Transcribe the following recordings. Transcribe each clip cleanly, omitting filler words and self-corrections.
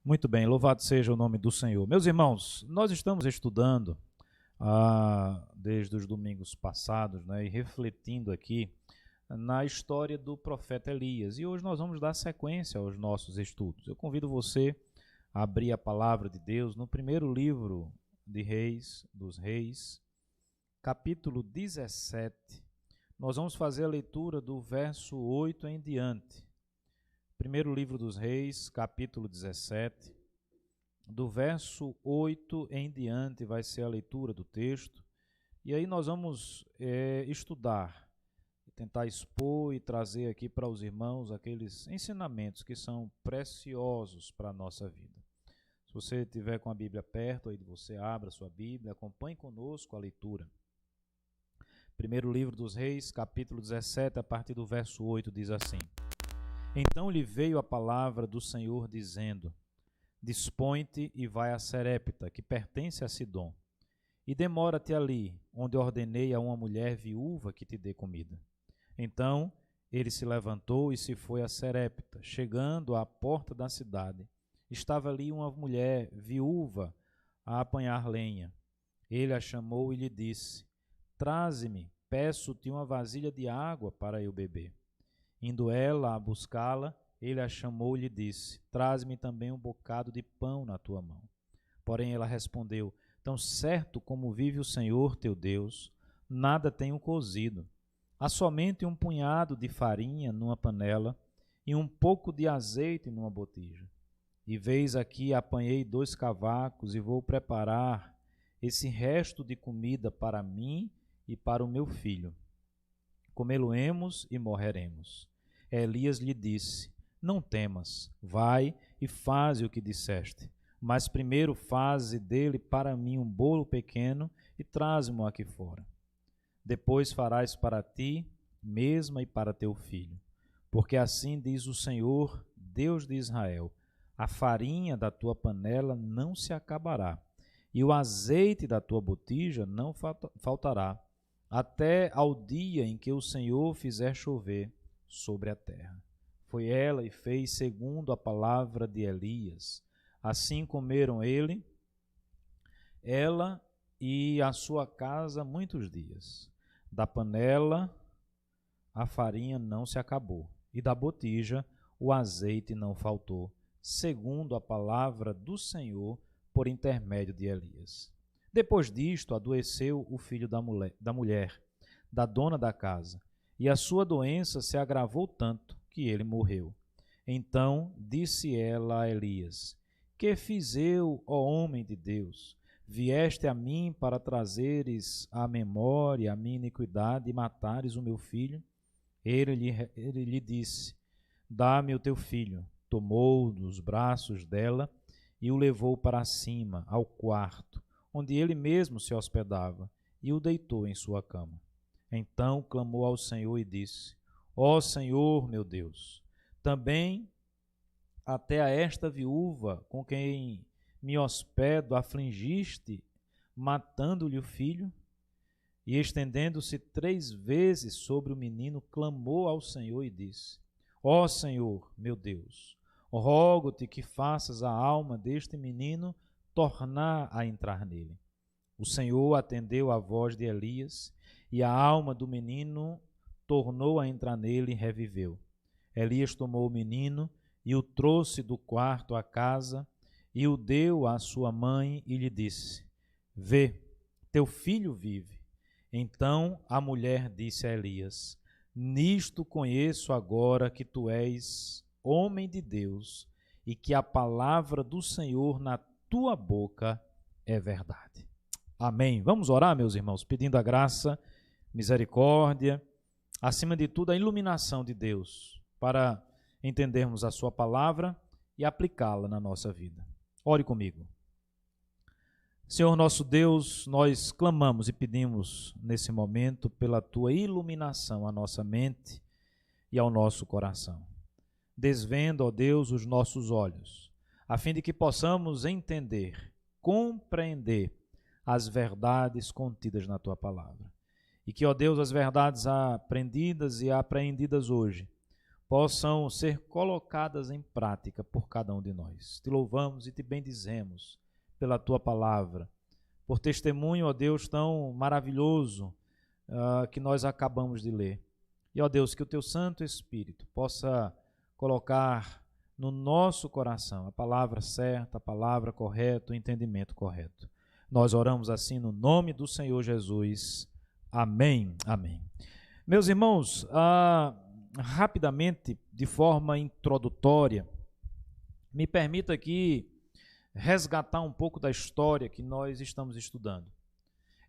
Muito bem, louvado seja o nome do Senhor. Meus irmãos, nós estamos estudando desde os domingos passados, né, e refletindo aqui na história do profeta Elias. E hoje nós vamos dar sequência aos nossos estudos. Eu convido você a abrir a palavra de Deus no primeiro livro de Reis, dos Reis, capítulo 17. Nós vamos fazer a leitura do verso 8 em diante. Primeiro livro dos Reis, capítulo 17, do verso 8 em diante vai ser a leitura do texto. E aí nós vamos estudar, tentar expor e trazer aqui para os irmãos aqueles ensinamentos que são preciosos para a nossa vida. Se você estiver com a Bíblia perto, aí você abra a sua Bíblia, acompanhe conosco a leitura. Primeiro livro dos Reis, capítulo 17, a partir do verso 8, diz assim: Então lhe veio a palavra do Senhor, dizendo: Dispõe-te e vai a Serepta, que pertence a Sidom, e demora-te ali, onde ordenei a uma mulher viúva que te dê comida. Então ele se levantou e se foi a Serepta. Chegando à porta da cidade, estava ali uma mulher viúva a apanhar lenha. Ele a chamou e lhe disse: Traze-me, peço-te uma vasilha de água para eu beber. Indo ela a buscá-la, ele a chamou e lhe disse: Traze-me também um bocado de pão na tua mão. Porém ela respondeu: Tão certo como vive o Senhor teu Deus, nada tenho cozido. Há somente um punhado de farinha numa panela e um pouco de azeite numa botija. E vês aqui, apanhei 2 cavacos e vou preparar esse resto de comida para mim e para o meu filho. Comê-lo-emos e morreremos. Elias lhe disse: Não temas, vai e faze o que disseste. Mas primeiro faze dele para mim um bolo pequeno e traze-mo aqui fora. Depois farás para ti mesma e para teu filho. Porque assim diz o Senhor, Deus de Israel: a farinha da tua panela não se acabará, e o azeite da tua botija não faltará, até ao dia em que o Senhor fizer chover sobre a terra. Foi ela e fez segundo a palavra de Elias. Assim comeram ela e a sua casa muitos dias. Da panela a farinha não se acabou, e da botija o azeite não faltou, segundo a palavra do Senhor por intermédio de Elias. Depois disto, adoeceu o filho da mulher, da dona da casa, e a sua doença se agravou tanto que ele morreu. Então disse ela a Elias: Que fiz eu, ó homem de Deus? Vieste a mim para trazeres à memória a minha iniquidade e matares o meu filho? Ele lhe disse: Dá-me o teu filho. Tomou-o dos braços dela e o levou para cima, ao quarto, onde ele mesmo se hospedava, e o deitou em sua cama. Então clamou ao Senhor e disse: Ó Senhor, meu Deus, também até a esta viúva com quem me hospedo afligiste, matando-lhe o filho? E estendendo-se 3 vezes sobre o menino, clamou ao Senhor e disse: Ó Senhor, meu Deus, rogo-te que faças a alma deste menino tornar a entrar nele. O Senhor atendeu à voz de Elias, e a alma do menino tornou a entrar nele e reviveu. Elias tomou o menino e o trouxe do quarto à casa, e o deu à sua mãe e lhe disse: Vê, teu filho vive. Então a mulher disse a Elias: Nisto conheço agora que tu és homem de Deus e que a palavra do Senhor na tua boca é verdade. Amém. Vamos orar, meus irmãos, pedindo a graça, misericórdia, acima de tudo a iluminação de Deus, para entendermos a sua palavra e aplicá-la na nossa vida. Ore comigo. Senhor nosso Deus, nós clamamos e pedimos nesse momento pela tua iluminação à nossa mente e ao nosso coração. Desvenda, ó Deus, os nossos olhos, a fim de que possamos entender, compreender as verdades contidas na tua palavra. E que, ó Deus, as verdades aprendidas e apreendidas hoje possam ser colocadas em prática por cada um de nós. Te louvamos e te bendizemos pela tua palavra, por testemunho, ó Deus, tão maravilhoso que nós acabamos de ler. E, ó Deus, que o teu Santo Espírito possa colocar no nosso coração a palavra certa, a palavra correta, o entendimento correto. Nós oramos assim no nome do Senhor Jesus. Amém. Amém. Meus irmãos, rapidamente, de forma introdutória, me permita aqui resgatar um pouco da história que nós estamos estudando.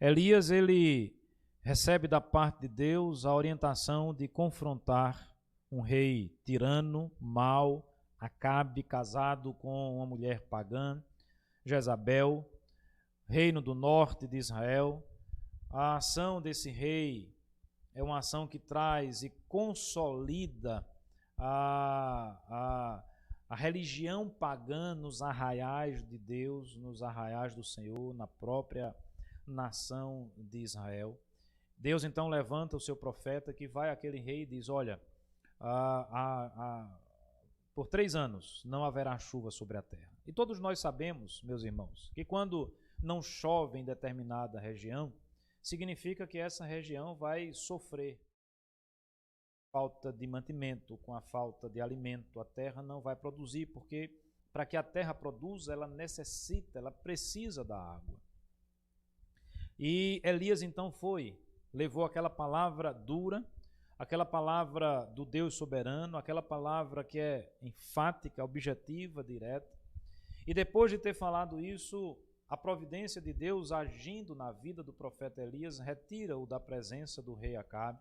Elias, ele recebe da parte de Deus a orientação de confrontar um rei tirano, mau, Acabe, casado com uma mulher pagã, Jezabel, reino do norte de Israel. A ação desse rei é uma ação que traz e consolida a religião pagã nos arraiais de Deus, nos arraiais do Senhor, na própria nação de Israel. Deus então levanta o seu profeta que vai àquele rei e diz: olha, por 3 anos não haverá chuva sobre a terra. E todos nós sabemos, meus irmãos, que quando não chove em determinada região, significa que essa região vai sofrer falta de mantimento, com a falta de alimento. A terra não vai produzir, porque para que a terra produza, ela necessita, ela precisa da água. E Elias então levou aquela palavra dura, aquela palavra do Deus soberano, aquela palavra que é enfática, objetiva, direta. E depois de ter falado isso, a providência de Deus agindo na vida do profeta Elias, retira-o da presença do rei Acabe,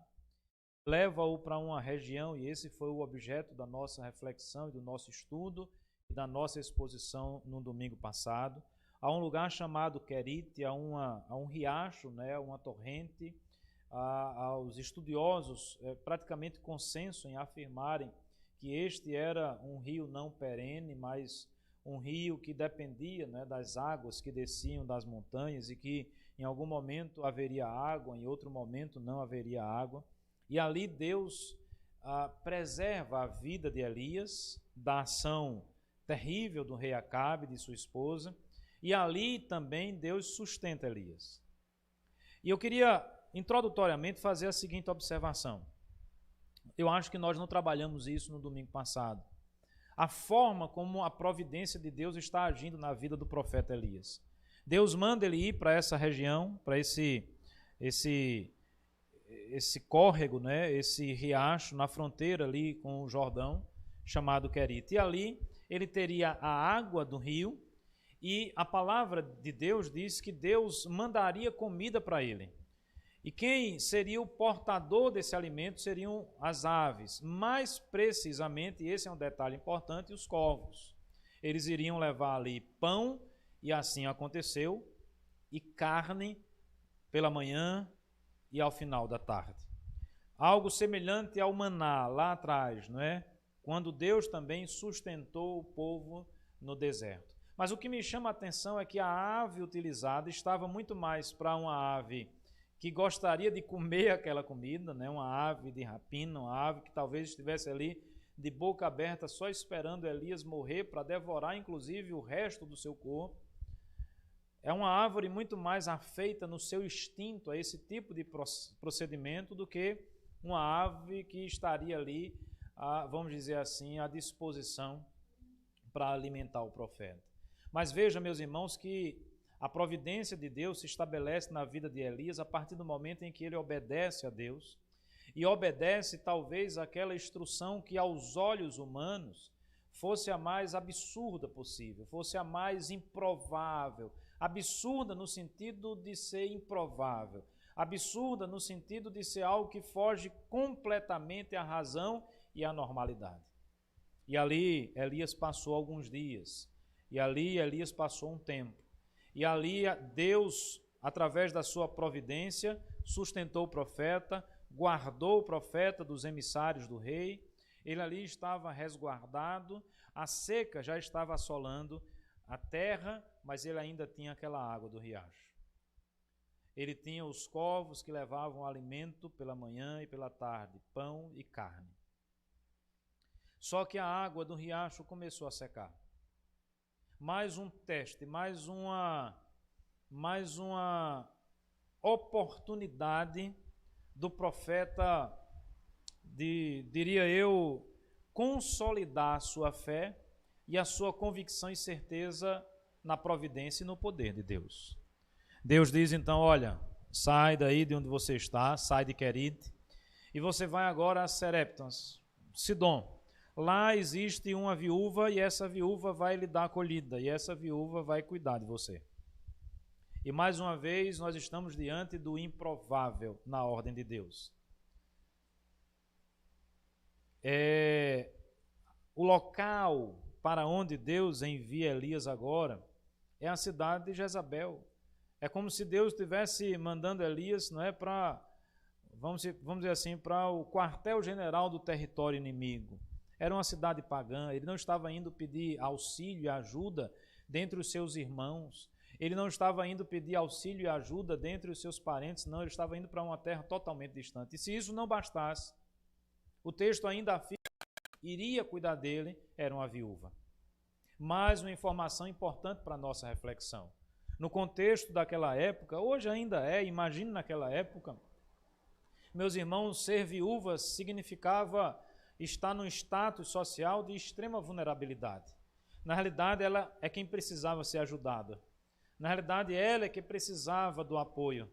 leva-o para uma região, e esse foi o objeto da nossa reflexão e do nosso estudo e da nossa exposição no domingo passado, a um lugar chamado Querite, a um riacho, né, uma torrente. Aos estudiosos praticamente consenso em afirmarem que este era um rio não perene, mas um rio que dependia, né, das águas que desciam das montanhas e que em algum momento haveria água, em outro momento não haveria água. E ali Deus preserva a vida de Elias da ação terrível do rei Acabe, de sua esposa, e ali também Deus sustenta Elias. E eu queria introdutoriamente fazer a seguinte observação. Eu acho que nós não trabalhamos isso no domingo passado. A forma como a providência de Deus está agindo na vida do profeta Elias. Deus manda ele ir para essa região, para esse córrego, né, esse riacho na fronteira ali com o Jordão, chamado Querite. E ali ele teria a água do rio, e a palavra de Deus diz que Deus mandaria comida para ele. E quem seria o portador desse alimento seriam as aves, mais precisamente, e esse é um detalhe importante, os corvos. Eles iriam levar ali pão, e assim aconteceu, e carne pela manhã e ao final da tarde. Algo semelhante ao maná lá atrás, não é? Quando Deus também sustentou o povo no deserto. Mas o que me chama a atenção é que a ave utilizada estava muito mais para uma ave que gostaria de comer aquela comida, né? Uma ave de rapina, uma ave que talvez estivesse ali de boca aberta só esperando Elias morrer para devorar inclusive o resto do seu corpo. É uma árvore muito mais afeita no seu instinto a esse tipo de procedimento do que uma ave que estaria ali, vamos dizer assim, à disposição para alimentar o profeta. Mas veja, meus irmãos, que a providência de Deus se estabelece na vida de Elias a partir do momento em que ele obedece a Deus e obedece talvez aquela instrução que aos olhos humanos fosse a mais absurda possível, fosse a mais improvável, absurda no sentido de ser improvável, absurda no sentido de ser algo que foge completamente à razão e à normalidade. E ali Elias passou alguns dias, e ali Elias passou um tempo, e ali Deus, através da sua providência, sustentou o profeta, guardou o profeta dos emissários do rei. Ele ali estava resguardado, a seca já estava assolando a terra, mas ele ainda tinha aquela água do riacho. Ele tinha os corvos que levavam alimento pela manhã e pela tarde, pão e carne. Só que a água do riacho começou a secar. Mais um teste, mais uma oportunidade do profeta, diria eu, consolidar a sua fé e a sua convicção e certeza na providência e no poder de Deus. Deus diz então, olha, sai daí de onde você está, sai de Querite, e você vai agora a Serepta, Sidom. Lá existe uma viúva e essa viúva vai lhe dar acolhida e essa viúva vai cuidar de você. E mais uma vez nós estamos diante do improvável na ordem de Deus. O local para onde Deus envia Elias agora é a cidade de Jezabel. É como se Deus estivesse mandando Elias, não é, para, vamos dizer assim, para o quartel-general do território inimigo. Era uma cidade pagã, ele não estava indo pedir auxílio e ajuda dentre os seus irmãos, ele não estava indo pedir auxílio e ajuda dentre os seus parentes, não, ele estava indo para uma terra totalmente distante. E se isso não bastasse, o texto ainda afirma que iria cuidar dele, era uma viúva. Mais uma informação importante para a nossa reflexão. No contexto daquela época, hoje ainda imagine naquela época, meus irmãos, ser viúva significava estar num status social de extrema vulnerabilidade. Na realidade, ela é quem precisava ser ajudada. Na realidade, ela é que precisava do apoio.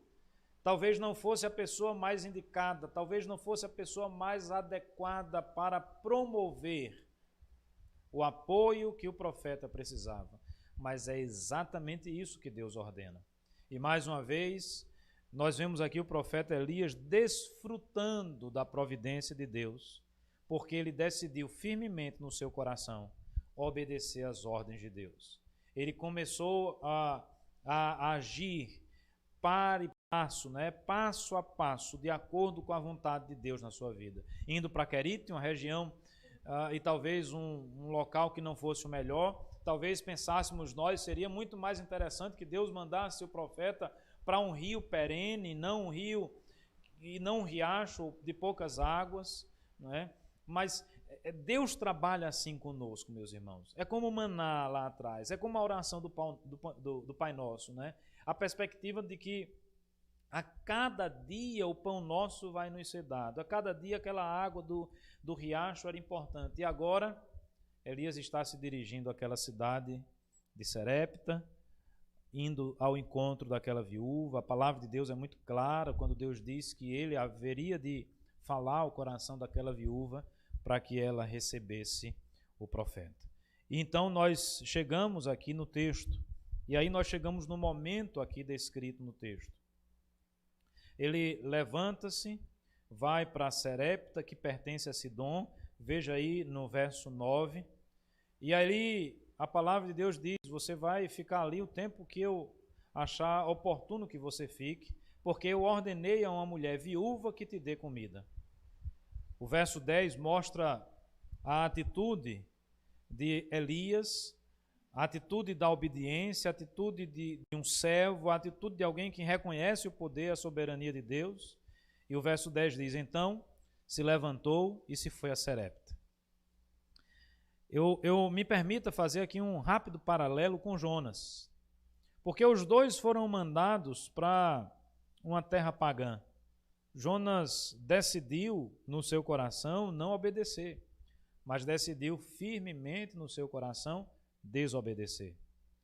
Talvez não fosse a pessoa mais indicada, talvez não fosse a pessoa mais adequada para promover o apoio que o profeta precisava. Mas é exatamente isso que Deus ordena. E mais uma vez, nós vemos aqui o profeta Elias desfrutando da providência de Deus, porque ele decidiu firmemente no seu coração obedecer às ordens de Deus. Ele começou a agir passo a passo, de acordo com a vontade de Deus na sua vida. Indo para Querite, uma região e talvez um local que não fosse o melhor, talvez pensássemos nós, seria muito mais interessante que Deus mandasse o profeta para um rio perene, não um rio e não um riacho de poucas águas, não é? Mas Deus trabalha assim conosco, meus irmãos. É como o maná lá atrás, é como a oração do Pai Nosso, né? A perspectiva de que a cada dia o pão nosso vai nos ser dado, a cada dia aquela água do riacho era importante. E agora Elias está se dirigindo àquela cidade de Serepta, indo ao encontro daquela viúva. A palavra de Deus é muito clara quando Deus diz que ele haveria de falar ao coração daquela viúva para que ela recebesse o profeta. E então nós chegamos aqui no texto, e aí nós chegamos no momento aqui descrito no texto. Ele levanta-se, vai para Serepta, que pertence a Sidom, veja aí no verso 9, e ali a palavra de Deus diz, você vai ficar ali o tempo que eu achar oportuno que você fique, porque eu ordenei a uma mulher viúva que te dê comida. O verso 10 mostra a atitude de Elias, a atitude da obediência, a atitude de um servo, a atitude de alguém que reconhece o poder, a soberania de Deus. E o verso 10 diz, então se levantou e se foi a Serepta. Eu me permita fazer aqui um rápido paralelo com Jonas, porque os dois foram mandados para uma terra pagã. Jonas decidiu no seu coração não obedecer, mas decidiu firmemente no seu coração desobedecer.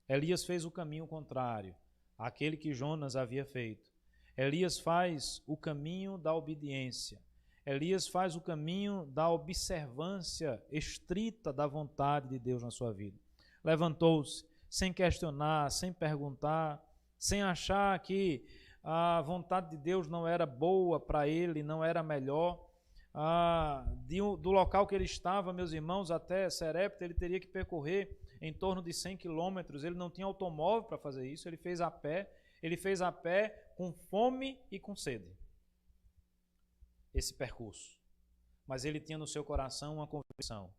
Elias fez o caminho contrário àquele que Jonas havia feito. Elias faz o caminho da obediência. Elias faz o caminho da observância estrita da vontade de Deus na sua vida. Levantou-se sem questionar, sem perguntar, sem achar que a vontade de Deus não era boa para ele, não era melhor. Do local que ele estava, meus irmãos, até Serepta, ele teria que percorrer em torno de 100 quilômetros. Ele não tinha automóvel para fazer isso, ele fez a pé com fome e com sede, esse percurso. Mas ele tinha no seu coração uma convicção,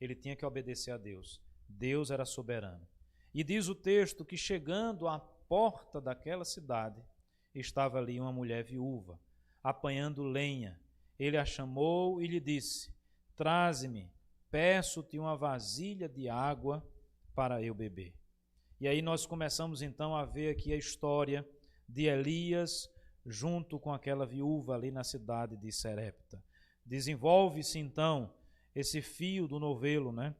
ele tinha que obedecer a Deus. Deus era soberano. E diz o texto que chegando à porta daquela cidade, estava ali uma mulher viúva, apanhando lenha. Ele a chamou e lhe disse, traze-me peço-te uma vasilha de água para eu beber. E aí nós começamos então a ver aqui a história de Elias junto com aquela viúva ali na cidade de Serepta. Desenvolve-se então esse fio do novelo, né?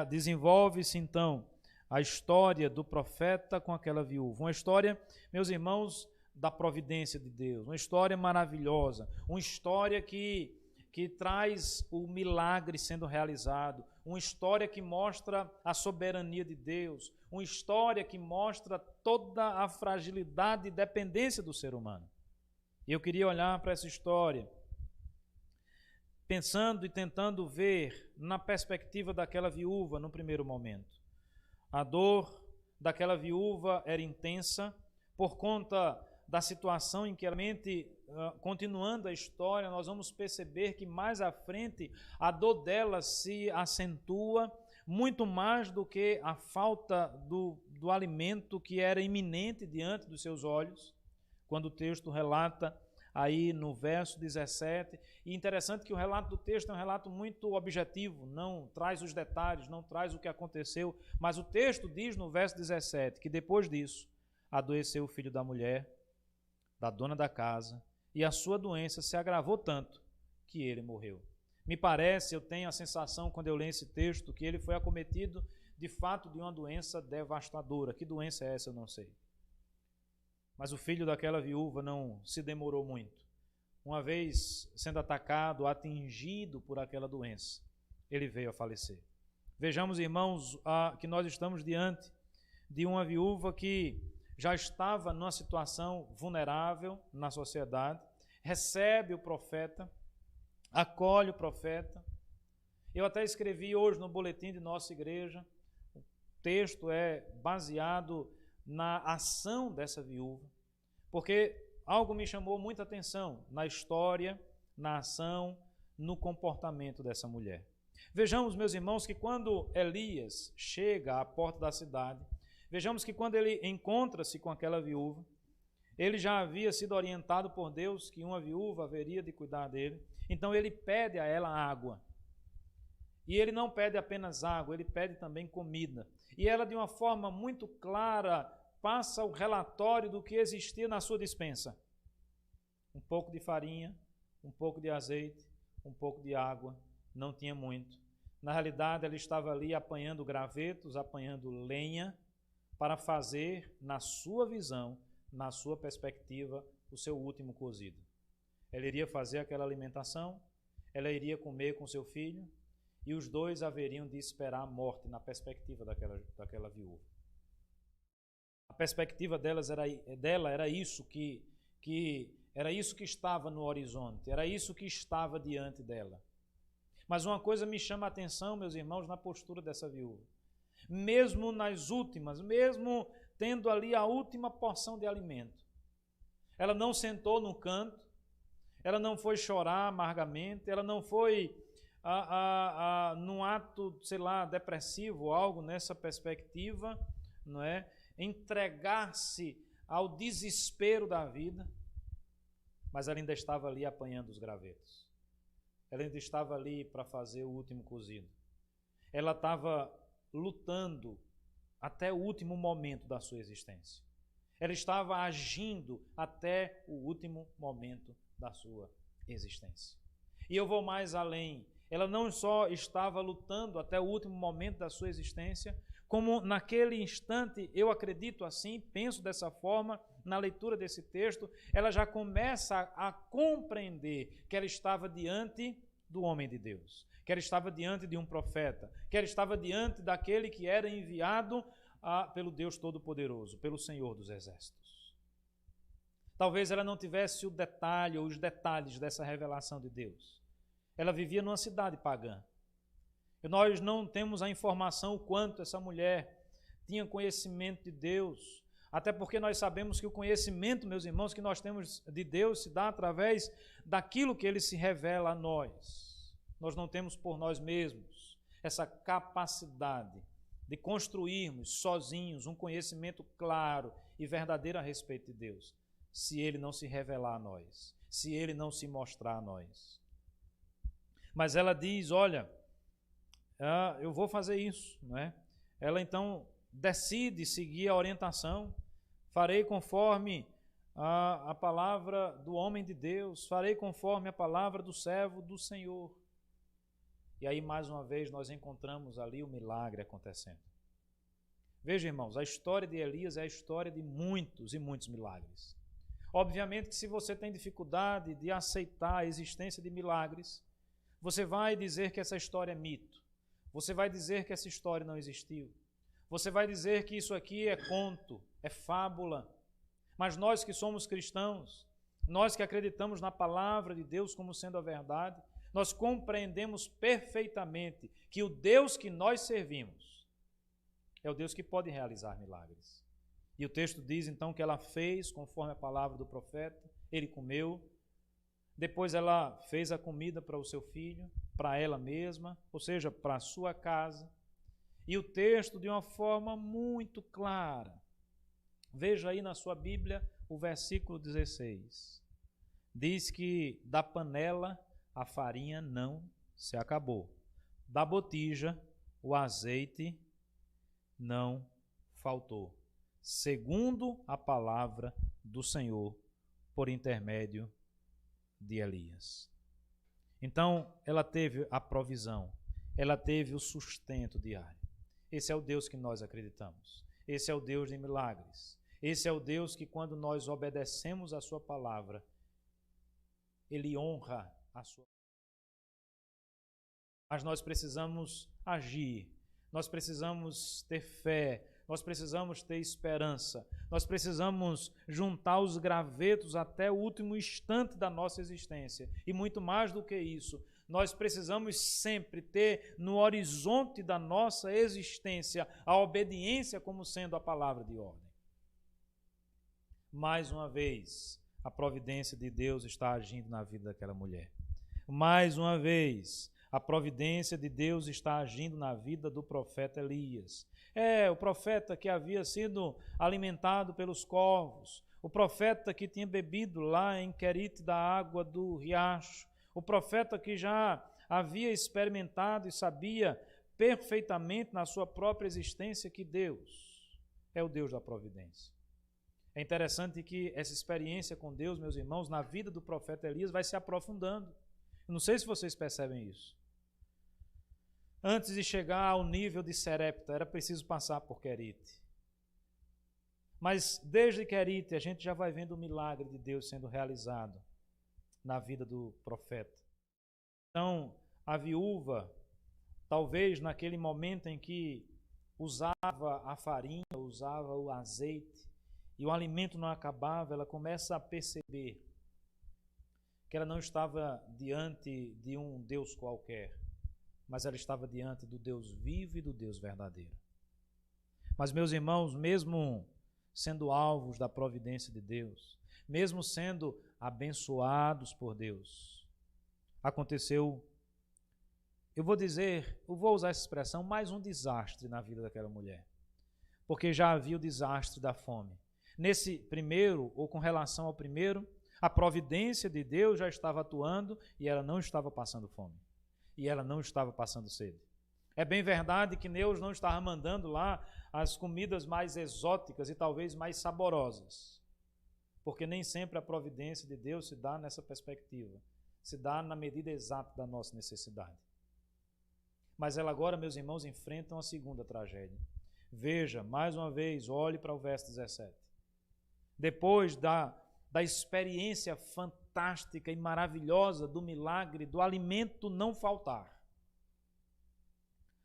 Desenvolve-se então a história do profeta com aquela viúva. Uma história, meus irmãos, da providência de Deus. Uma história maravilhosa. Uma história que traz o milagre sendo realizado. Uma história que mostra a soberania de Deus. Uma história que mostra toda a fragilidade e dependência do ser humano. E eu queria olhar para essa história pensando e tentando ver na perspectiva daquela viúva no primeiro momento. A dor daquela viúva era intensa por conta da situação em que realmente, continuando a história, nós vamos perceber que mais à frente a dor dela se acentua muito mais do que a falta do alimento que era iminente diante dos seus olhos, quando o texto relata aí no verso 17, e interessante que o relato do texto é um relato muito objetivo, não traz os detalhes, não traz o que aconteceu, mas o texto diz no verso 17 que depois disso adoeceu o filho da mulher, da dona da casa, e a sua doença se agravou tanto que ele morreu. Me parece, eu tenho a sensação quando eu leio esse texto, que ele foi acometido de fato de uma doença devastadora. Que doença é essa? Eu não sei. Mas o filho daquela viúva não se demorou muito. Uma vez sendo atacado, atingido por aquela doença, ele veio a falecer. Vejamos, irmãos, que nós estamos diante de uma viúva que já estava numa situação vulnerável na sociedade, recebe o profeta, acolhe o profeta. Eu até escrevi hoje no boletim de nossa igreja, o texto é baseado na ação dessa viúva, porque algo me chamou muita atenção na história, na ação, no comportamento dessa mulher. Vejamos, meus irmãos, que quando Elias chega à porta da cidade, vejamos que quando ele encontra-se com aquela viúva, ele já havia sido orientado por Deus que uma viúva haveria de cuidar dele, então ele pede a ela água. E ele não pede apenas água, ele pede também comida. E ela, de uma forma muito clara, passa o relatório do que existia na sua despensa. Um pouco de farinha, um pouco de azeite, um pouco de água, não tinha muito. Na realidade, ela estava ali apanhando gravetos, apanhando lenha, para fazer, na sua visão, na sua perspectiva, o seu último cozido. Ela iria fazer aquela alimentação, ela iria comer com seu filho, e os dois haveriam de esperar a morte na perspectiva daquela viúva. A perspectiva dela era isso que era isso que estava no horizonte, era isso que estava diante dela. Mas uma coisa me chama a atenção, meus irmãos, na postura dessa viúva. Mesmo nas últimas, mesmo tendo ali a última porção de alimento, ela não sentou no canto, ela não foi chorar amargamente, ela não foi num ato, sei lá, depressivo, algo nessa perspectiva, não é? Entregar-se ao desespero da vida, mas ela ainda estava ali apanhando os gravetos. Ela ainda estava ali para fazer o último cozido. Ela estava lutando até o último momento da sua existência. Ela estava agindo até o último momento da sua existência. E eu vou mais além. Ela não só estava lutando até o último momento da sua existência, como naquele instante, eu acredito assim, penso dessa forma, na leitura desse texto, ela já começa a compreender que ela estava diante do homem de Deus, que ela estava diante de um profeta, que ela estava diante daquele que era enviado pelo Deus Todo-Poderoso, pelo Senhor dos Exércitos. Talvez ela não tivesse o detalhe ou os detalhes dessa revelação de Deus. Ela vivia numa cidade pagã. E nós não temos a informação o quanto essa mulher tinha conhecimento de Deus, até porque nós sabemos que o conhecimento, meus irmãos, que nós temos de Deus se dá através daquilo que Ele se revela a nós. Nós não temos por nós mesmos essa capacidade de construirmos sozinhos um conhecimento claro e verdadeiro a respeito de Deus, se Ele não se revelar a nós, se Ele não se mostrar a nós. Mas ela diz, olha, eu vou fazer isso, não é? Ela então decide seguir a orientação, farei conforme a palavra do homem de Deus, farei conforme a palavra do servo do Senhor. E aí, mais uma vez, nós encontramos ali o milagre acontecendo. Veja, irmãos, a história de Elias é a história de muitos e muitos milagres. Obviamente que se você tem dificuldade de aceitar a existência de milagres, você vai dizer que essa história é mito. Você vai dizer que essa história não existiu. Você vai dizer que isso aqui é conto, é fábula. Mas nós que somos cristãos, nós que acreditamos na palavra de Deus como sendo a verdade, nós compreendemos perfeitamente que o Deus que nós servimos é o Deus que pode realizar milagres. E o texto diz então que ela fez conforme a palavra do profeta, ele comeu, depois ela fez a comida para o seu filho, para ela mesma, ou seja, para a sua casa. E o texto, de uma forma muito clara, veja aí na sua Bíblia o versículo 16. Diz que da panela a farinha não se acabou. Da botija o azeite não faltou. Segundo a palavra do Senhor, por intermédio de Elias. Então, ela teve a provisão, ela teve o sustento diário. Esse é o Deus que nós acreditamos. Esse é o Deus de milagres. Esse é o Deus que, quando nós obedecemos a sua palavra, ele honra a sua palavra. Mas nós precisamos agir, nós precisamos ter fé, nós precisamos ter esperança, nós precisamos juntar os gravetos até o último instante da nossa existência. E muito mais do que isso, nós precisamos sempre ter no horizonte da nossa existência a obediência como sendo a palavra de ordem. Mais uma vez, a providência de Deus está agindo na vida daquela mulher. Mais uma vez, a providência de Deus está agindo na vida do profeta Elias. O profeta que havia sido alimentado pelos corvos, o profeta que tinha bebido lá em Querite da água do riacho, o profeta que já havia experimentado e sabia perfeitamente na sua própria existência que Deus é o Deus da providência. É interessante que essa experiência com Deus, meus irmãos, na vida do profeta Elias vai se aprofundando. Eu não sei se vocês percebem isso. Antes de chegar ao nível de Serepta, era preciso passar por Querite. Mas desde Querite a gente já vai vendo o milagre de Deus sendo realizado na vida do profeta. Então, a viúva, talvez naquele momento em que usava a farinha, usava o azeite, e o alimento não acabava, ela começa a perceber que ela não estava diante de um Deus qualquer, mas ela estava diante do Deus vivo e do Deus verdadeiro. Mas, meus irmãos, mesmo sendo alvos da providência de Deus, mesmo sendo abençoados por Deus, aconteceu, eu vou usar essa expressão, mais um desastre na vida daquela mulher, porque já havia o desastre da fome. Nesse primeiro, ou com relação ao primeiro, a providência de Deus já estava atuando e ela não estava passando fome. E ela não estava passando sede. É bem verdade que Deus não estava mandando lá as comidas mais exóticas e talvez mais saborosas, porque nem sempre a providência de Deus se dá nessa perspectiva, se dá na medida exata da nossa necessidade. Mas ela agora, meus irmãos, enfrenta uma segunda tragédia. Veja, mais uma vez, olhe para o verso 17. Depois da experiência fantástica e maravilhosa do milagre do alimento não faltar,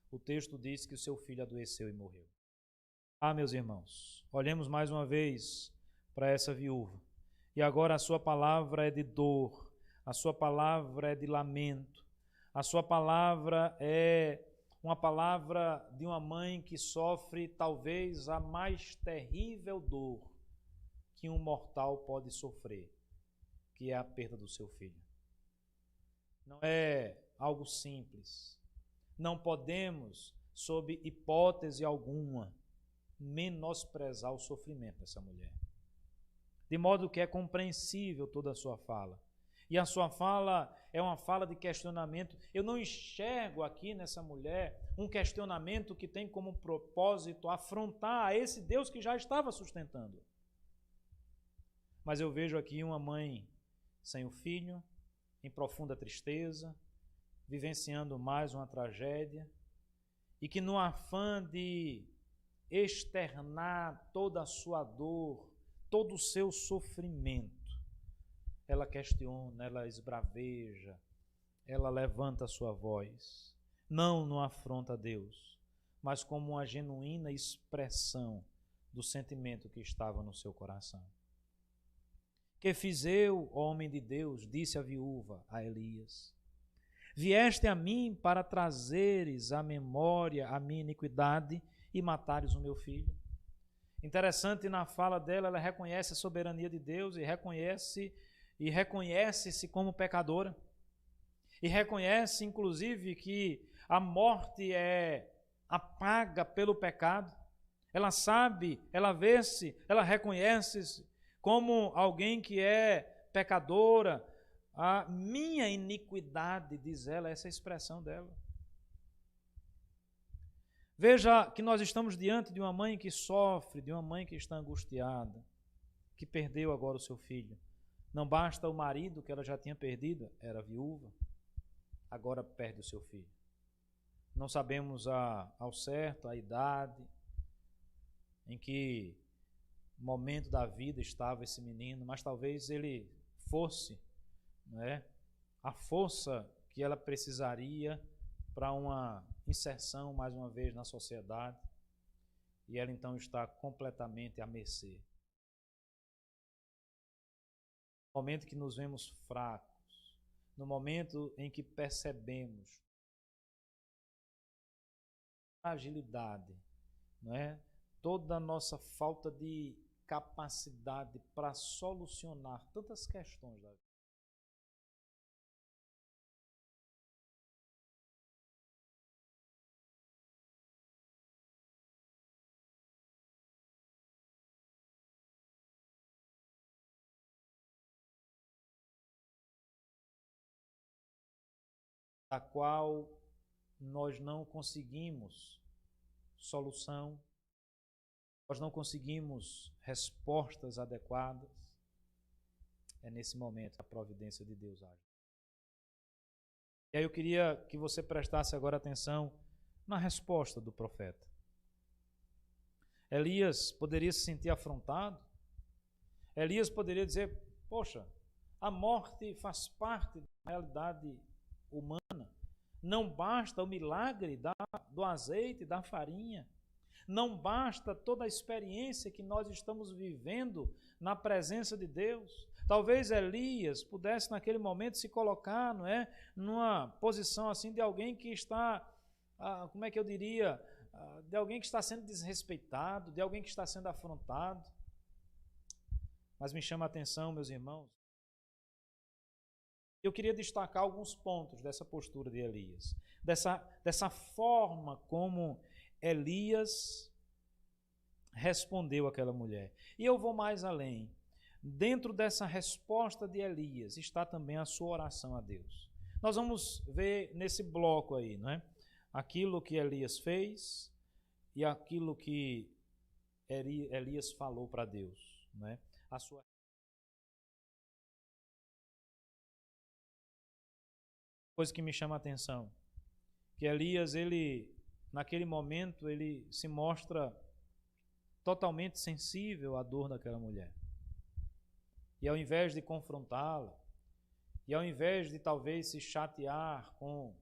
o texto diz que o seu filho adoeceu e morreu. Meus irmãos, olhemos mais uma vez para essa viúva. E agora a sua palavra é de dor, a sua palavra é de lamento, a sua palavra é uma palavra de uma mãe que sofre talvez a mais terrível dor que um mortal pode sofrer, que é a perda do seu filho. Não é algo simples. Não podemos, sob hipótese alguma, menosprezar o sofrimento dessa mulher. De modo que é compreensível toda a sua fala. E a sua fala é uma fala de questionamento. Eu não enxergo aqui nessa mulher um questionamento que tem como propósito afrontar esse Deus que já estava sustentando. Mas eu vejo aqui uma mãe sem o filho, em profunda tristeza, vivenciando mais uma tragédia, e que no afã de externar toda a sua dor, todo o seu sofrimento, ela questiona, ela esbraveja, ela levanta a sua voz, não afronta a Deus, mas como uma genuína expressão do sentimento que estava no seu coração. Que fiz eu, homem de Deus, disse a viúva a Elias, vieste a mim para trazeres à memória a minha iniquidade e matares o meu filho. Interessante, na fala dela, ela reconhece a soberania de Deus e reconhece-se como pecadora. E reconhece, inclusive, que a morte é a paga pelo pecado. Ela sabe, ela vê-se, ela reconhece-se como alguém que é pecadora. A minha iniquidade, diz ela, essa é a expressão dela. Veja que nós estamos diante de uma mãe que sofre, de uma mãe que está angustiada, que perdeu agora o seu filho. Não basta o marido que ela já tinha perdido, era viúva, agora perde o seu filho. Não sabemos ao certo a idade, em que momento da vida estava esse menino, mas talvez ele fosse, né, a força que ela precisaria para uma inserção mais uma vez na sociedade, e ela então está completamente à mercê. No momento que nos vemos fracos, no momento em que percebemos a agilidade, não é? Toda a nossa falta de capacidade para solucionar tantas questões da vida. A qual nós não conseguimos solução, nós não conseguimos respostas adequadas, é nesse momento que a providência de Deus age. E aí eu queria que você prestasse agora atenção na resposta do profeta. Elias poderia se sentir afrontado, Elias poderia dizer, poxa, a morte faz parte da realidade humana, não basta o milagre do azeite, da farinha, não basta toda a experiência que nós estamos vivendo na presença de Deus. Talvez Elias pudesse naquele momento se colocar, não é, numa posição assim de alguém que está, como é que eu diria, de alguém que está sendo desrespeitado, de alguém que está sendo afrontado. Mas me chama a atenção, meus irmãos, eu queria destacar alguns pontos dessa postura de Elias, dessa forma como Elias respondeu àquela mulher. E eu vou mais além. Dentro dessa resposta de Elias está também a sua oração a Deus. Nós vamos ver nesse bloco aí, não é? Aquilo que Elias fez e aquilo que Elias falou para Deus, não é? A sua coisa que me chama a atenção, que Elias, naquele momento, ele se mostra totalmente sensível à dor daquela mulher. E ao invés de confrontá-la, e ao invés de talvez se chatear com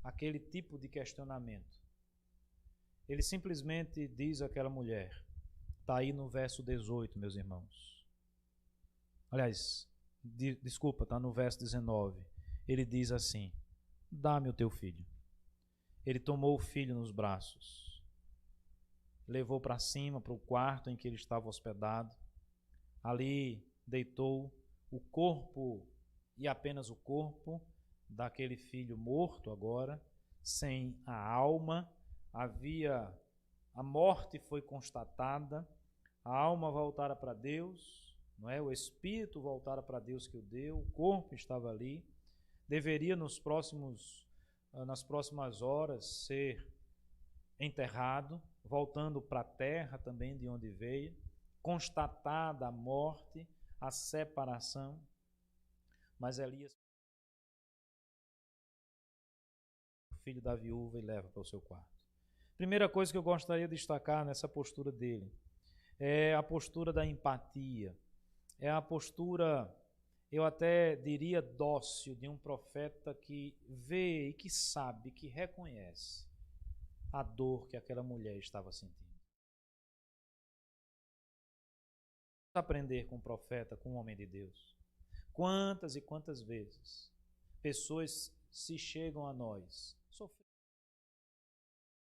aquele tipo de questionamento, ele simplesmente diz àquela mulher, está aí no verso 18, meus irmãos. Aliás, desculpa, está no verso 19. Ele diz assim, dá-me o teu filho. Ele tomou o filho nos braços, levou para cima, para o quarto em que ele estava hospedado. Ali deitou o corpo, e apenas o corpo, daquele filho morto agora, sem a alma. A morte foi constatada, a alma voltara para Deus, não é? O espírito voltara para Deus que o deu, o corpo estava ali, deveria nas próximas horas ser enterrado, voltando para a terra também de onde veio, constatada a morte, a separação, mas Elias, o filho da viúva, e leva para o seu quarto. Primeira coisa que eu gostaria de destacar nessa postura dele é a postura da empatia, é a postura, eu até diria, dócil de um profeta que vê e que sabe, que reconhece a dor que aquela mulher estava sentindo. Aprender com o profeta, com o homem de Deus. Quantas e quantas vezes pessoas se chegam a nós, sofrendo,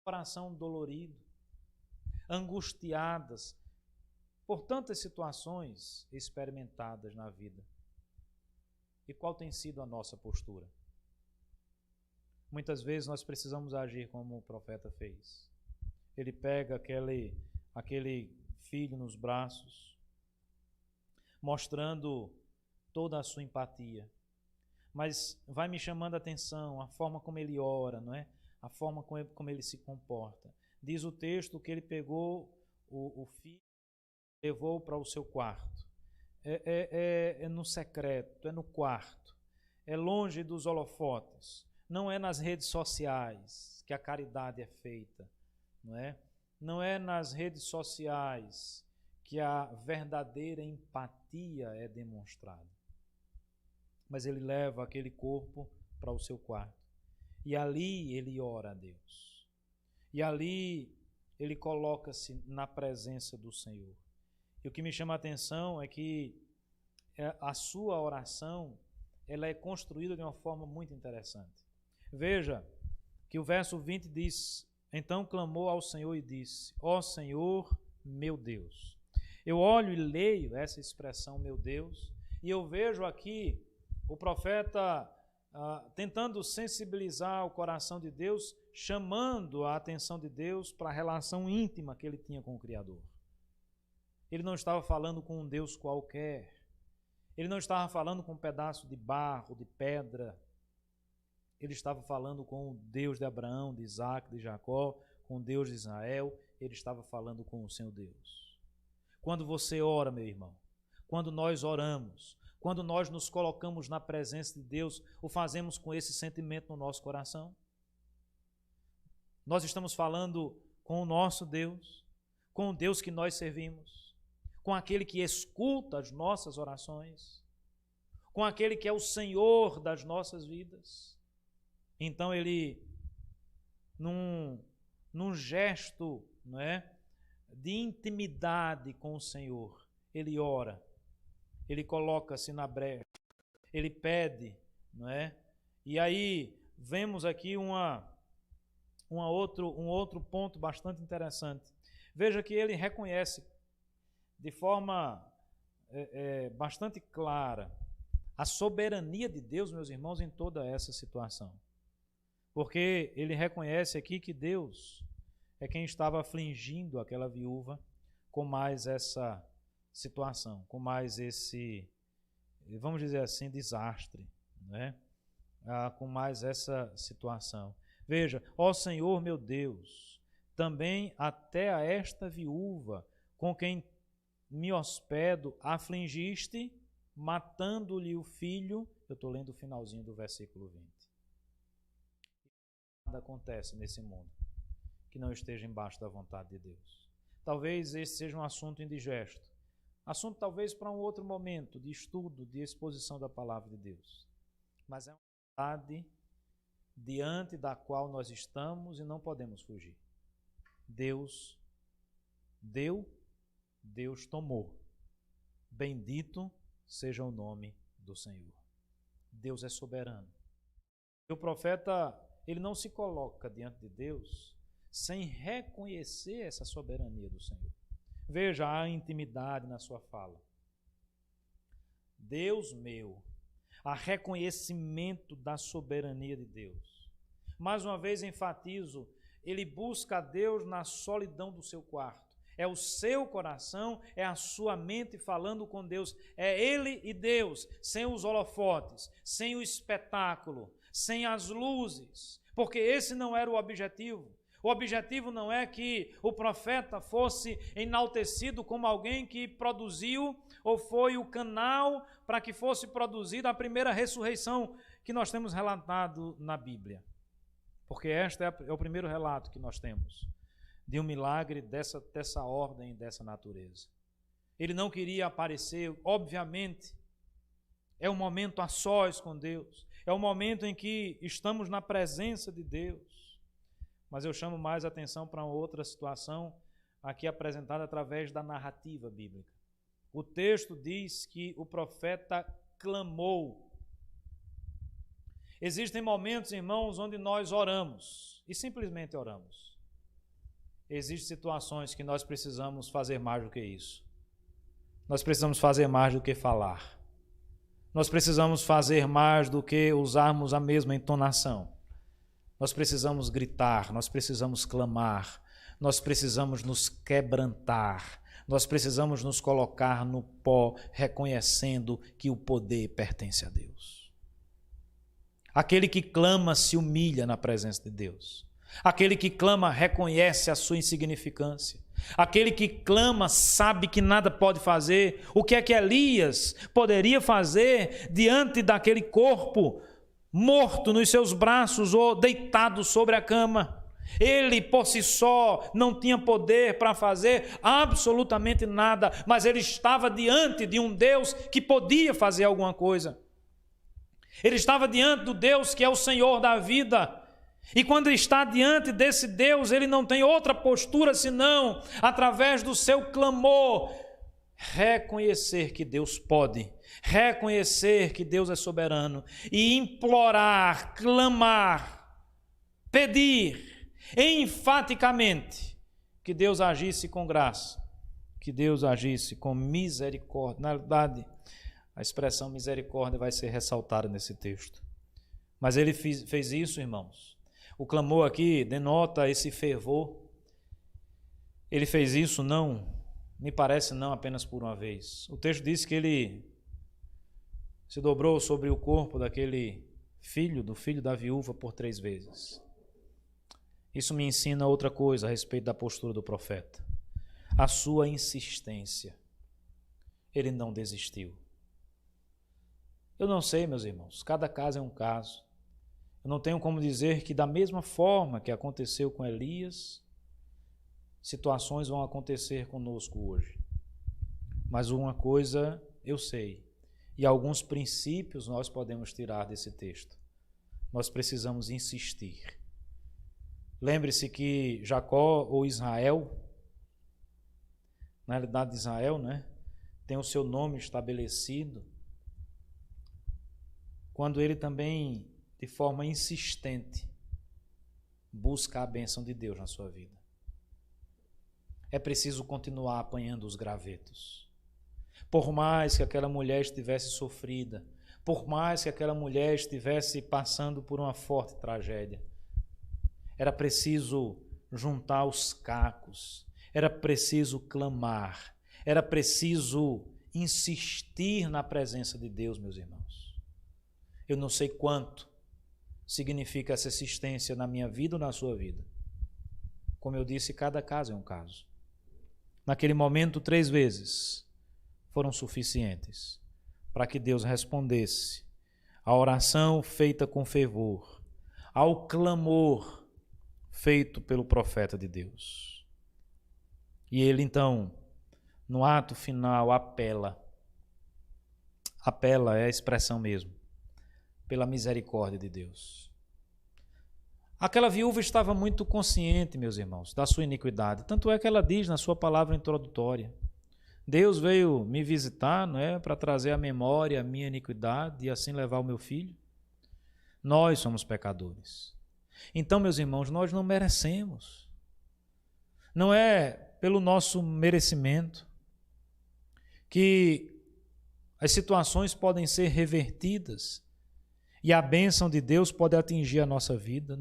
coração dolorido, angustiadas por tantas situações experimentadas na vida. E qual tem sido a nossa postura? Muitas vezes nós precisamos agir como o profeta fez. Ele pega aquele filho nos braços, mostrando toda a sua empatia. Mas vai me chamando a atenção a forma como ele ora, não é? A forma como ele se comporta. Diz o texto que ele pegou o filho e levou para o seu quarto. É no secreto, é no quarto, é longe dos holofotes. Não é nas redes sociais que a caridade é feita, não é? Não é nas redes sociais que a verdadeira empatia é demonstrada. Mas ele leva aquele corpo para o seu quarto. E ali ele ora a Deus. E ali ele coloca-se na presença do Senhor. E o que me chama a atenção é que a sua oração ela é construída de uma forma muito interessante. Veja que o verso 20 diz: então clamou ao Senhor e disse: ó Senhor, meu Deus. Eu olho e leio essa expressão, meu Deus, e eu vejo aqui o profeta tentando sensibilizar o coração de Deus, chamando a atenção de Deus para a relação íntima que ele tinha com o Criador. Ele não estava falando com um Deus qualquer, ele não estava falando com um pedaço de barro, de pedra, ele estava falando com o Deus de Abraão, de Isaac, de Jacó, com o Deus de Israel, ele estava falando com o seu Deus. Quando você ora, meu irmão, quando nós oramos, quando nós nos colocamos na presença de Deus, o fazemos com esse sentimento no nosso coração? Nós estamos falando com o nosso Deus, com o Deus que nós servimos, com aquele que escuta as nossas orações, com aquele que é o Senhor das nossas vidas. Então ele, num gesto, não é, de intimidade com o Senhor, ele ora, ele coloca-se na brecha, ele pede, não é? E aí vemos aqui um outro ponto bastante interessante. Veja que ele reconhece de forma bastante clara a soberania de Deus, meus irmãos, em toda essa situação. Porque ele reconhece aqui que Deus é quem estava afligindo aquela viúva com mais essa situação, com mais esse, vamos dizer assim, desastre, né? Com mais essa situação. Veja, ó Senhor meu Deus, também até a esta viúva com quem me hospedo afligiste, matando-lhe o filho. Eu estou lendo o finalzinho do versículo 20. Nada acontece nesse mundo que não esteja embaixo da vontade de Deus. Talvez esse seja um assunto indigesto. Assunto talvez para um outro momento de estudo, de exposição da palavra de Deus. Mas é uma verdade diante da qual nós estamos e não podemos fugir. Deus deu, Deus tomou. Bendito seja o nome do Senhor. Deus é soberano. E o profeta, ele não se coloca diante de Deus sem reconhecer essa soberania do Senhor. Veja a intimidade na sua fala. Deus meu, a reconhecimento da soberania de Deus. Mais uma vez enfatizo, ele busca a Deus na solidão do seu quarto. é o seu coração, é a sua mente falando com Deus, é Ele e Deus, sem os holofotes, sem o espetáculo, sem as luzes, porque esse não era o objetivo. O objetivo não é que o profeta fosse enaltecido como alguém que produziu ou foi o canal para que fosse produzida a primeira ressurreição que nós temos relatado na Bíblia. Porque este é o primeiro relato que nós temos de um milagre dessa ordem, dessa natureza. Ele não queria aparecer, obviamente, é um momento a sós com Deus, é um momento em que estamos na presença de Deus. Mas eu chamo mais atenção para uma outra situação aqui apresentada através da narrativa bíblica. O texto diz que o profeta clamou. Existem momentos, irmãos, onde nós oramos e simplesmente oramos. Existem situações que nós precisamos fazer mais do que isso. Nós precisamos fazer mais do que falar. Nós precisamos fazer mais do que usarmos a mesma entonação. Nós precisamos gritar, nós precisamos clamar, nós precisamos nos quebrantar, nós precisamos nos colocar no pó, reconhecendo que o poder pertence a Deus. Aquele que clama se humilha na presença de Deus. Aquele que clama reconhece a sua insignificância. Aquele que clama sabe que nada pode fazer. O que é que Elias poderia fazer diante daquele corpo morto nos seus braços ou deitado sobre a cama? Ele por si só não tinha poder para fazer absolutamente nada, mas ele estava diante de um Deus que podia fazer alguma coisa. Ele estava diante do Deus que é o Senhor da vida. E quando ele está diante desse Deus, ele não tem outra postura senão, através do seu clamor, reconhecer que Deus pode, reconhecer que Deus é soberano e implorar, clamar, pedir enfaticamente que Deus agisse com graça, que Deus agisse com misericórdia. Na verdade, a expressão misericórdia vai ser ressaltada nesse texto. Mas ele fez isso, irmãos. O clamor aqui denota esse fervor. Ele fez isso me parece não apenas por uma vez. O texto diz que ele se dobrou sobre o corpo daquele do filho da viúva por 3 vezes. Isso me ensina outra coisa a respeito da postura do profeta. A sua insistência. Ele não desistiu. Eu não sei, meus irmãos, cada caso é um caso. Eu não tenho como dizer que da mesma forma que aconteceu com Elias, situações vão acontecer conosco hoje. Mas uma coisa eu sei, e alguns princípios nós podemos tirar desse texto. Nós precisamos insistir. Lembre-se que Jacó ou Israel, na realidade Israel, tem o seu nome estabelecido, quando ele também, de forma insistente, busca a bênção de Deus na sua vida. É preciso continuar apanhando os gravetos. Por mais que aquela mulher estivesse sofrida, por mais que aquela mulher estivesse passando por uma forte tragédia, era preciso juntar os cacos, era preciso clamar, era preciso insistir na presença de Deus, meus irmãos. Eu não sei quanto significa essa insistência na minha vida ou na sua vida. Como eu disse, cada caso é um caso. Naquele momento, 3 vezes foram suficientes para que Deus respondesse à oração feita com fervor, ao clamor feito pelo profeta de Deus. E ele então, no ato final, apela é a expressão mesmo, pela misericórdia de Deus. Aquela viúva estava muito consciente, meus irmãos, da sua iniquidade. Tanto é que ela diz na sua palavra introdutória: Deus veio me visitar, para trazer à memória a minha iniquidade e assim levar o meu filho. Nós somos pecadores. Então, meus irmãos, nós não merecemos. Não é pelo nosso merecimento que as situações podem ser revertidas e a bênção de Deus pode atingir a nossa vida.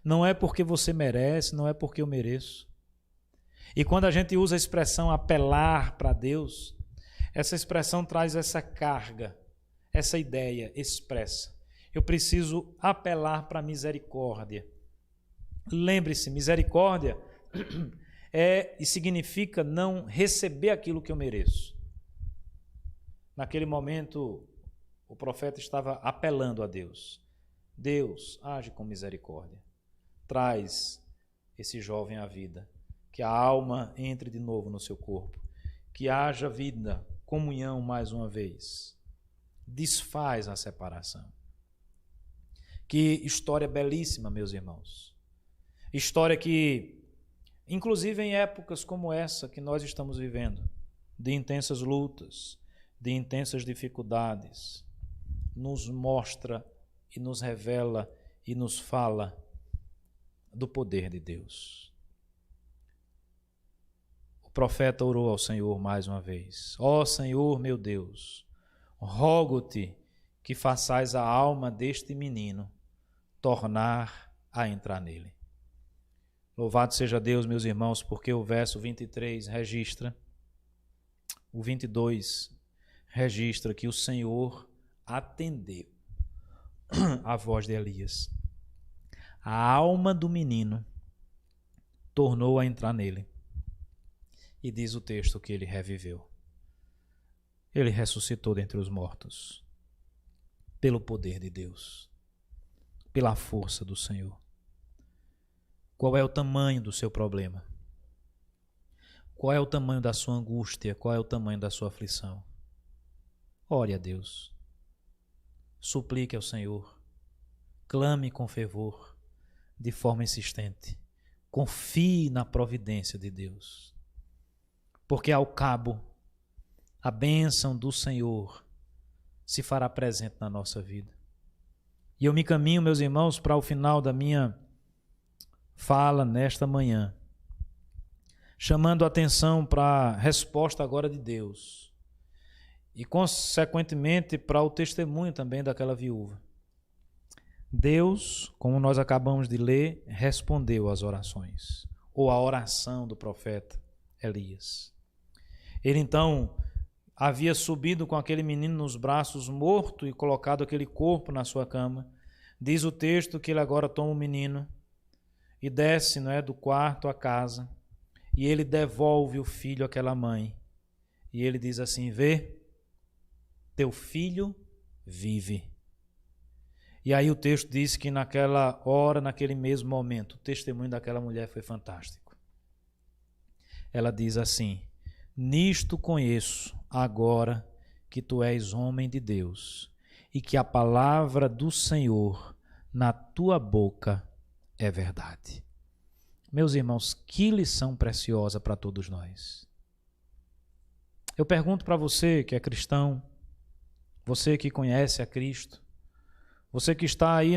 Não é porque você merece, não é porque eu mereço. E quando a gente usa a expressão apelar para Deus, essa expressão traz essa carga, essa ideia expressa. Eu preciso apelar para a misericórdia. Lembre-se, misericórdia é e significa não receber aquilo que eu mereço. Naquele momento, o profeta estava apelando a Deus. Deus, age com misericórdia. Traz esse jovem à vida. Que a alma entre de novo no seu corpo. Que haja vida, comunhão mais uma vez. Desfaz a separação. Que história belíssima, meus irmãos. História que, inclusive em épocas como essa que nós estamos vivendo, de intensas lutas, de intensas dificuldades, nos mostra e nos revela e nos fala do poder de Deus. O profeta orou ao Senhor mais uma vez. Ó Senhor, meu Deus, rogo-te que façais a alma deste menino tornar a entrar nele. Louvado seja Deus, meus irmãos, porque o verso 23 registra, o 22 registra que o Senhor atendeu a voz de Elias. A alma do menino tornou a entrar nele. E diz o texto que ele reviveu. Ele ressuscitou dentre os mortos. Pelo poder de Deus. Pela força do Senhor. Qual é o tamanho do seu problema? Qual é o tamanho da sua angústia? Qual é o tamanho da sua aflição? Ore a Deus. Suplique ao Senhor. Clame com fervor, de forma insistente. Confie na providência de Deus. Porque ao cabo, a bênção do Senhor se fará presente na nossa vida. E eu me caminho, meus irmãos, para o final da minha fala nesta manhã, chamando a atenção para a resposta agora de Deus e, consequentemente, para o testemunho também daquela viúva. Deus, como nós acabamos de ler, respondeu às orações, ou à oração do profeta Elias. Ele então havia subido com aquele menino nos braços morto e colocado aquele corpo na sua cama. Diz o texto que ele agora toma o menino e desce, do quarto à casa, e ele devolve o filho àquela mãe. E ele diz assim: vê, teu filho vive. E aí o texto diz que naquela hora, naquele mesmo momento, o testemunho daquela mulher foi fantástico. Ela diz assim: nisto conheço agora que tu és homem de Deus e que a palavra do Senhor na tua boca é verdade. Meus irmãos, que lição preciosa para todos nós. Eu pergunto para você que é cristão, você que conhece a Cristo, você que está aí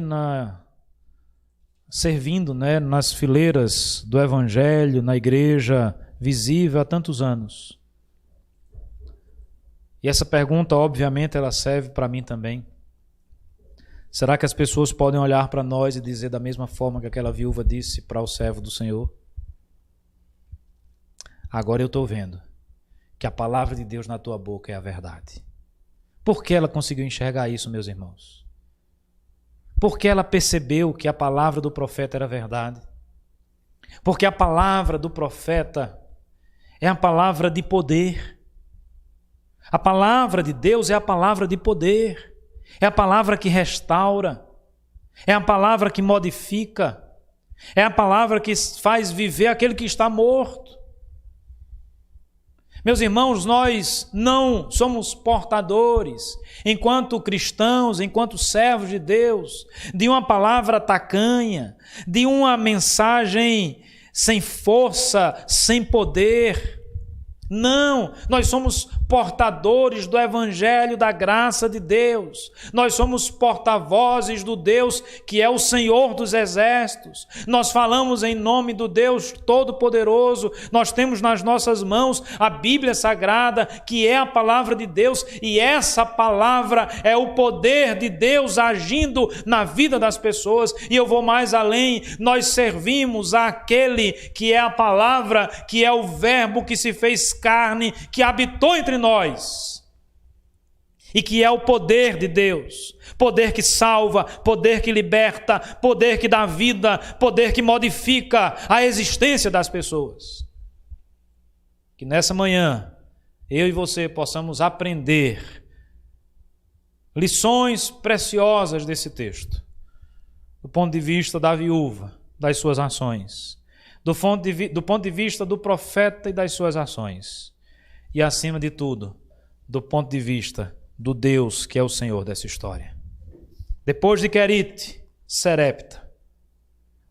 servindo, nas fileiras do Evangelho, na igreja visível há tantos anos. E essa pergunta, obviamente, ela serve para mim também. Será que as pessoas podem olhar para nós e dizer da mesma forma que aquela viúva disse para o servo do Senhor? Agora eu estou vendo que a palavra de Deus na tua boca é a verdade. Por que ela conseguiu enxergar isso, meus irmãos? Porque ela percebeu que a palavra do profeta era verdade. Porque a palavra do profeta é a palavra de poder. A palavra de Deus é a palavra de poder. É a palavra que restaura. É a palavra que modifica. É a palavra que faz viver aquele que está morto. Meus irmãos, nós não somos portadores, enquanto cristãos, enquanto servos de Deus, de uma palavra tacanha, de uma mensagem sem força, sem poder, Não, nós somos portadores do Evangelho da graça de Deus. Nós somos porta-vozes do Deus que é o Senhor dos exércitos. Nós falamos em nome do Deus Todo-Poderoso. Nós temos nas nossas mãos a Bíblia Sagrada, que é a palavra de Deus, e essa palavra é o poder de Deus agindo na vida das pessoas. E eu vou mais além, nós servimos àquele que é a palavra, que é o verbo que se fez carne, que habitou entre nós, e que é o poder de Deus, poder que salva, poder que liberta, poder que dá vida, poder que modifica a existência das pessoas. Que nessa manhã, eu e você possamos aprender lições preciosas desse texto, do ponto de vista da viúva, das suas ações, do ponto de vista do profeta e das suas ações, e acima de tudo, do ponto de vista do Deus que é o Senhor dessa história. Depois de Querite, Serepta,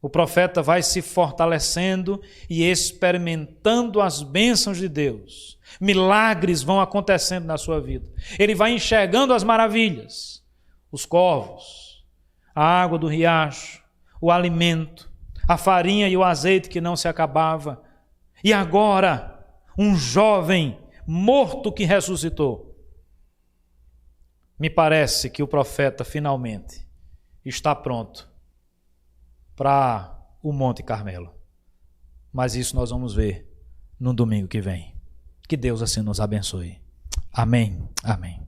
o profeta vai se fortalecendo e experimentando as bênçãos de Deus. Milagres vão acontecendo na sua vida. Ele vai enxergando as maravilhas, os corvos, a água do riacho, o alimento, a farinha e o azeite que não se acabava. E agora, um jovem morto que ressuscitou. Me parece que o profeta finalmente está pronto para o Monte Carmelo. Mas isso nós vamos ver no domingo que vem. Que Deus assim nos abençoe. Amém. Amém.